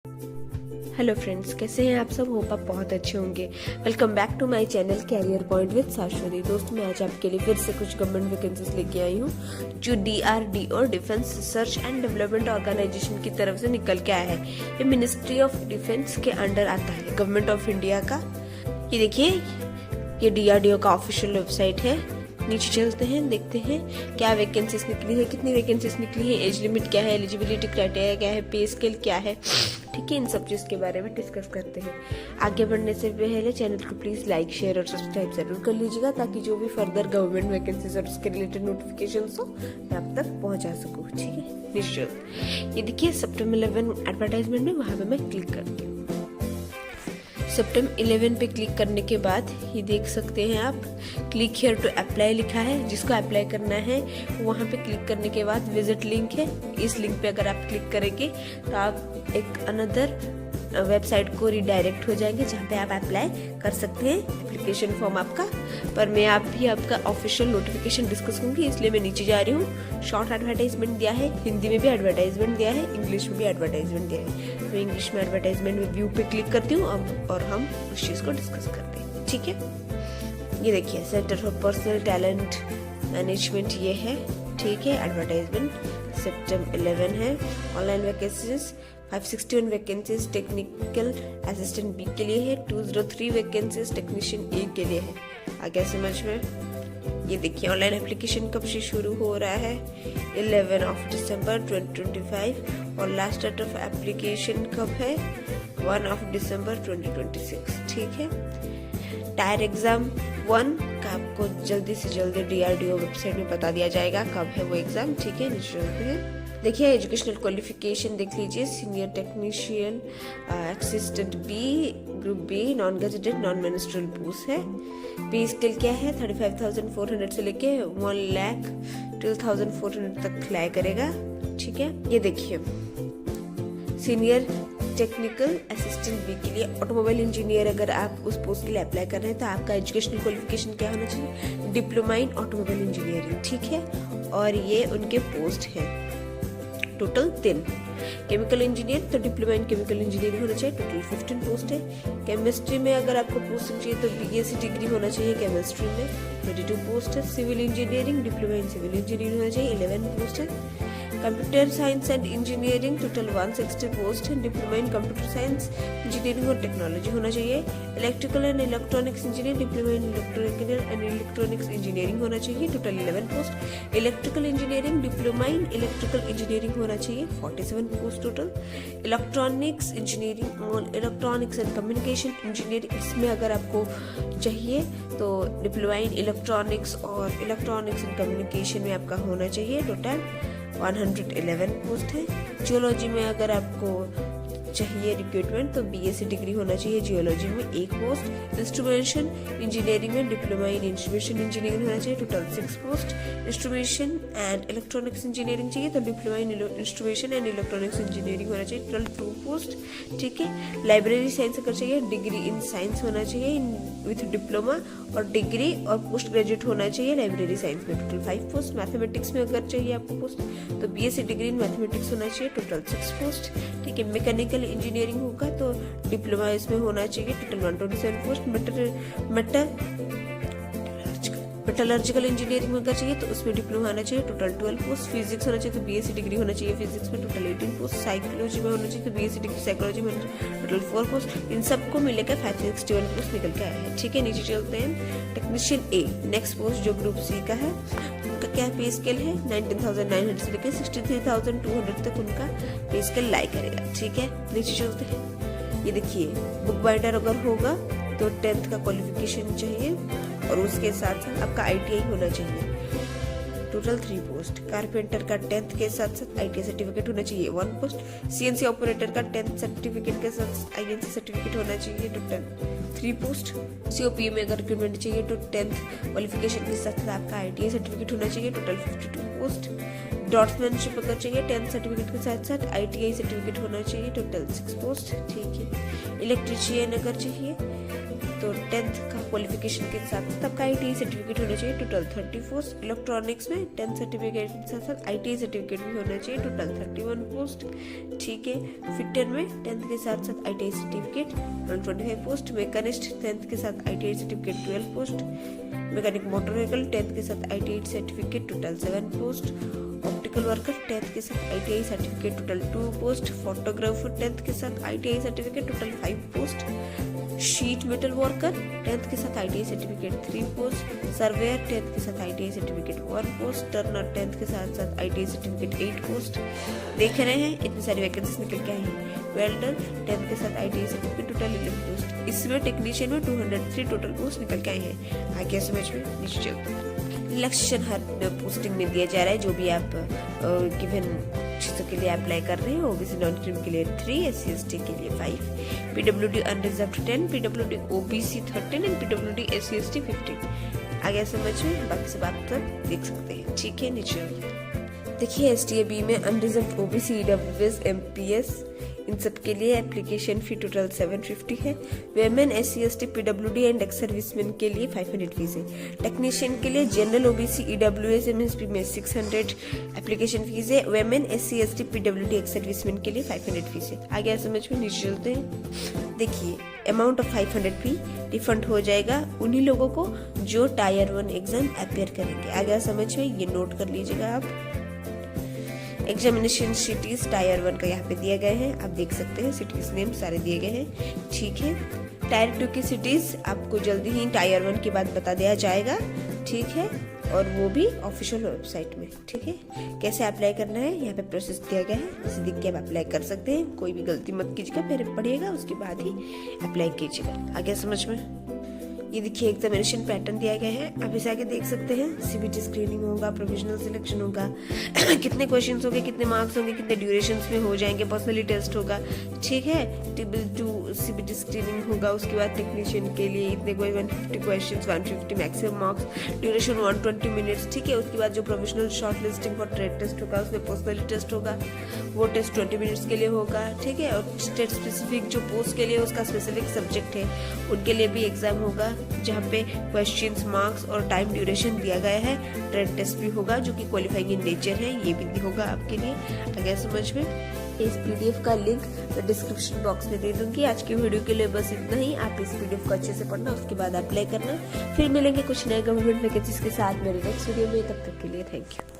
Hello friends, कैसे हैं आप सब। होप आप बहुत अच्छे होंगे। Welcome back to my channel career point with Shashwati. दोस्तों, मैं आज आपके लिए फिर से कुछ गवर्नमेंट वैकेंसीज लेके आई हूँ जो DRDO defence research and development organisation की तरफ से निकल के आया है। ये मिनिस्ट्री ऑफ डिफेंस के अंडर आता है, गवर्नमेंट ऑफ इंडिया का। ये देखिए, ये DRDO का ऑफिशियल वेबसाइट है। नीचे चलते हैं, देखते हैं क्या वैकेंसीज निकली है, कितनी वैकेंसीज निकली है, एज लिमिट क्या है, एलिजिबिलिटी क्राइटेरिया क्या है, पे स्केल क्या है। ठीक है, इन सब चीज के बारे में डिस्कस करते हैं। आगे बढ़ने से पहले चैनल को प्लीज लाइक, शेयर और सब्सक्राइब जरूर कर लीजिएगा, ताकि जो भी फर्दर गवर्नमेंट वैकेंसीज और उसके रिलेटेड नोटिफिकेशन हो मैं आप तक पहुंचा सकूं। ठीक है, निश्चित। ये देखिए, सितंबर 11 एडवर्टाइजमेंट में वहां पे मैं क्लिक करती हूँ। सितंबर 11 पे क्लिक करने के बाद ये देख सकते हैं आप, क्लिक हियर टू अप्लाई लिखा है। जिसको अप्लाई करना है वहाँ पे क्लिक करने के बाद विजिट लिंक है। इस लिंक पे अगर आप क्लिक करेंगे तो आप एक अनदर वेबसाइट को रिडायरेक्ट हो जाएंगे, जहाँ पे आप अप्लाई कर सकते हैं एप्लीकेशन फॉर्म आपका। पर मैं आप भी आपका ऑफिशियल नोटिफिकेशन डिस्कस करूंगी, इसलिए मैं नीचे जा रही हूँ। शॉर्ट एडवर्टाइजमेंट दिया है, हिंदी में भी एडवर्टाइजमेंट दिया है, इंग्लिश में भी एडवर्टाइजमेंट दिया है। मैं इंग्लिश में एडवर्टाइजमेंट में व्यू पे क्लिक करती हूँ और हम उस चीज को डिस्कस करते हैं। ठीक है, ये देखिए, centre for personnel talent management ये है। ठीक है, एडवर्टाइजमेंट सितंबर 11 है। Online vacancies 561 vacancies technical assistant B के लिए है, 203 वैकेंसीज टेक्नीशियन ए के लिए है। आगे समझ में। ये देखिए, ऑनलाइन एप्लीकेशन कब से शुरू हो रहा है, 11 दिसंबर 2025, और लास्ट डेट ऑफ एप्लीकेशन कब है, 1 दिसंबर 2026। ठीक है, टायर एग्जाम 1 का आपको जल्दी से जल्दी DRDO वेबसाइट में बता दिया जाएगा कब है वो एग्जाम। ठीक है, निश्चित है। देखिए, एजुकेशनल क्वालिफिकेशन देख लीजिए, senior technician assistant B, group B, non gazetted non ministerial post है। पे स्केल क्या है, 35,400 से लेके 1,02,400 तक अप्लाई करेगा। ठीक है, ये देखिए, सीनियर टेक्निकल असिस्टेंट बी के लिए ऑटोमोबाइल इंजीनियर अगर आप उस पोस्ट के लिए अप्लाई कर रहे हैं तो आपका एजुकेशनल क्वालिफिकेशन क्या होना चाहिए, डिप्लोमा इन ऑटोमोबाइल इंजीनियरिंग। ठीक है, और ये उनके पोस्ट है टोटल 3। केमिकल इंजीनियर तो डिप्लोमा इन केमिकल इंजीनियरिंग होना चाहिए, टोटल 15 पोस्ट है। केमिस्ट्री में अगर आपको पोस्ट चाहिए तो BSc डिग्री होना चाहिए केमिस्ट्री में, 22 पोस्ट है। Civil engineering diploma in civil engineering होना चाहिए, 11 पोस्ट है। Computer science and engineering total 160 post है, diploma in computer science engineering और टेक्नोलॉजी होना चाहिए। Electrical and electronics engineer diploma in electrical and electronics engineering होना चाहिए, total 11 post. Electrical engineering diploma in electrical engineering होना चाहिए, 47 post total. Electronics engineering और electronics and communication engineering, इसमें अगर आपको चाहिए तो डिप्लोमा इन इलेक्ट्रॉनिक्स और इलेक्ट्रॉनिक्स एंड कम्युनिकेशन में आपका होना चाहिए, टोटल 111 पोस्ट है। जियोलॉजी में अगर आपको चाहिए रिक्रूटमेंट तो BSc डिग्री होना चाहिए जियोलॉजी में, 1 पोस्ट। इंस्ट्रूमेंटेशन इंजीनियरिंग में डिप्लोमा इन इंस्ट्रूमेंटेशन इंजीनियरिंग होना चाहिए, total 6 post. Instrumentation and electronics engineering चाहिए तो diploma in instrumentation and electronics engineering होना चाहिए, टोटल 2 पोस्ट। ठीक है, लाइब्रेरी साइंस अगर चाहिए, डिग्री इन साइंस होना चाहिए विथ डिप्लोमा, और डिग्री और पोस्ट ग्रेजुएट होना चाहिए लाइब्रेरी साइंस में, टोटल 5 पोस्ट। मैथमेटिक्स में अगर चाहिए आपको पोस्ट तो BSc डिग्री इन मैथमेटिक्स होना चाहिए, टोटल 6 पोस्ट। ठीक है, मैकेनिकल इंजीनियरिंग होगा तो डिप्लोमा इसमें होना चाहिए, टोटल 127 पोस्ट। मेटलर्जिकल इंजीनियरिंग अगर चाहिए तो उसमें डिप्लोमा होना चाहिए, टोटल 12 पोस्ट। फिजिक्स होना चाहिए तो BSc डिग्री होना चाहिए फिजिक्स में, टोटल 18 पोस्ट। साइकोलॉजी में होना चाहिए तो BSc डिग्री साइकोलॉजी में, टोटल 4 पोस्ट। इन सबको मिलेकर 561 पोस्ट निकल के आया है। ठीक है, नीचे चलते हैं। टेक्नीशियन ए नेक्स्ट पोस्ट जो ग्रुप C का है, उनका क्या पे स्केल है, 19,900 से लेकर 63,200 तक उनका पे स्केल लाई करेगा। ठीक है, नीचे चलते हैं। ये देखिए, बुक बाइंडर अगर होगा तो 10th का क्वालिफिकेशन चाहिए, और उसके साथ साथ आपका ITI होना चाहिए, टोटल 3 पोस्ट। कारपेंटर का 10th के साथ साथ ITI सर्टिफिकेट होना चाहिए, 1 पोस्ट। CNC ऑपरेटर का 10th सर्टिफिकेट के साथ INC सर्टिफिकेट होना चाहिए, टोटल 3 पोस्ट। COP में अगर रिक्रूटमेंट चाहिए तो 10th क्वालिफिकेशन के साथ साथ आपका ITI सर्टिफिकेट होना चाहिए, टोटल 52 पोस्ट। ड्रॉट्समैनशिप अगर चाहिए 10th सर्टिफिकेट के साथ साथ ITI सर्टिफिकेट होना चाहिए, टोटल 6 पोस्ट। ठीक है, इलेक्ट्रीशियन अगर चाहिए तो 10th का क्वालिफिकेशन के साथ साथ आपका ITI सर्टिफिकेट होना चाहिए, टोटल 30 पोस्ट। इलेक्ट्रॉनिक्स में 10th सर्टिफिकेट के साथ साथ ITI सर्टिफिकेट भी होना चाहिए, टोटल 31 पोस्ट। ठीक है, फिटर में 10th के साथ साथ ITI certificate 125 post. Machinist 10th के साथ ITI certificate 12 post. Mechanic motor vehicle 10th के साथ ITI certificate total 7 post. Optical worker 10th के साथ ITI certificate total 2 post. Photographer 10th के साथ ITI certificate total 5 post. Sheet metal worker 10th के साथ ITI certificate 3 post. Surveyor 10th के साथ ITI certificate 1 post. Turner 10th के साथ साथ ITI सर्टिफिकेट 8 पोस्ट। देख रहे हैं इतनी सारी वैकेंसीज निकल के आई हैं। वेल्डर 10th के साथ ITI सर्टिफिकेट टोटल 11 पोस्ट। इसमें टेक्नीशियन में 203 टोटल पोस्ट निकल के आए हैं। आगे समझ में नीचे चलते हैं। रिलैक्सेशन हर पोस्टिंग में दिया जा रहा है, जो भी आप गिवन चीज़ों के लिए अप्लाई कर रहे हैं। ओबीसी नॉन क्रिमिनल के लिए 3, SC ST के लिए 5, PWD unreserved 10, PWD OBC 13 and PWD SC ST 15। आगे समझ में बाकी सब आप तक देख सकते हैं। ठीक है, नीचे देखिए STAB में अनरिजर्व्ड OBC EWS MPS इन सब के लिए एप्लीकेशन फी टोटल 750 है। Women SC ST PWD and ex serviceman के लिए 500 फीस है। टेक्नीशियन के लिए जनरल OBC EWS MSP में 600 एप्लीकेशन फीस है। Women SC ST PWD ex serviceman के लिए 500 फीस है। आगे समझ में नीचे चलते हैं। देखिए अमाउंट ऑफ 500 फी रिफंड हो जाएगा उन्हीं लोगों को जो टायर 1 एग्जाम अपेयर करेंगे। आगे समझ में ये नोट कर लीजिएगा आप। एग्जामिनेशन सिटीज टायर 1 का यहाँ पे दिए गए हैं, आप देख सकते हैं सिटीज नेम सारे दिए गए हैं। ठीक है, टायर 2 की सिटीज आपको जल्दी ही टायर 1 की बात बता दिया जाएगा। ठीक है, और वो भी ऑफिशियल वेबसाइट में। ठीक है, कैसे अप्लाई करना है यहाँ पे प्रोसेस दिया गया है, इसे देख के आप अप्लाई कर सकते हैं। कोई भी गलती मत कीजिएगा, पहले पढ़िएगा उसके बाद ही अप्लाई कीजिएगा। आगे समझ में ये देखिए एग्जामिनेशन पैटर्न दिया गया है, आप इसे आगे देख सकते हैं। CBT स्क्रीनिंग होगा, प्रोविजनल सिलेक्शन होगा, कितने क्वेश्चंस होंगे, कितने मार्क्स होंगे, कितने ड्यूरेशंस में हो जाएंगे, पर्सनली टेस्ट होगा। ठीक है, टेबल 2 CBT स्क्रीनिंग होगा। उसके बाद टेक्नीशियन के लिए इतने कोई 150 questions, 150 maximum marks, duration 120 minutes. ठीक है, उसके बाद जो provisional short listing for trade test होगा उसमें पर्सनली टेस्ट होगा, वो टेस्ट 20 मिनट्स के लिए होगा। ठीक है, और स्टेट स्पेसिफिक जो पोस्ट के लिए उसका स्पेसिफिक सब्जेक्ट है उनके लिए भी एग्जाम होगा, जहाँ पे क्वेश्चंस, मार्क्स और टाइम ड्यूरेशन दिया गया है। ट्रेड टेस्ट भी होगा जो कि क्वालिफाइंग इन नेचर है, ये भी होगा आपके लिए। अगर समझ में इस PDF का लिंक मैं डिस्क्रिप्शन बॉक्स में दे दूंगी। आज की वीडियो के लिए बस इतना ही। आप इस PDF को अच्छे से पढ़ना, उसके बाद अप्लाई करना। फिर मिलेंगे कुछ नए गवर्नमेंट वैकेंसीज के साथ मेरे नेक्स्ट वीडियो में। तब तक के लिए थैंक यू।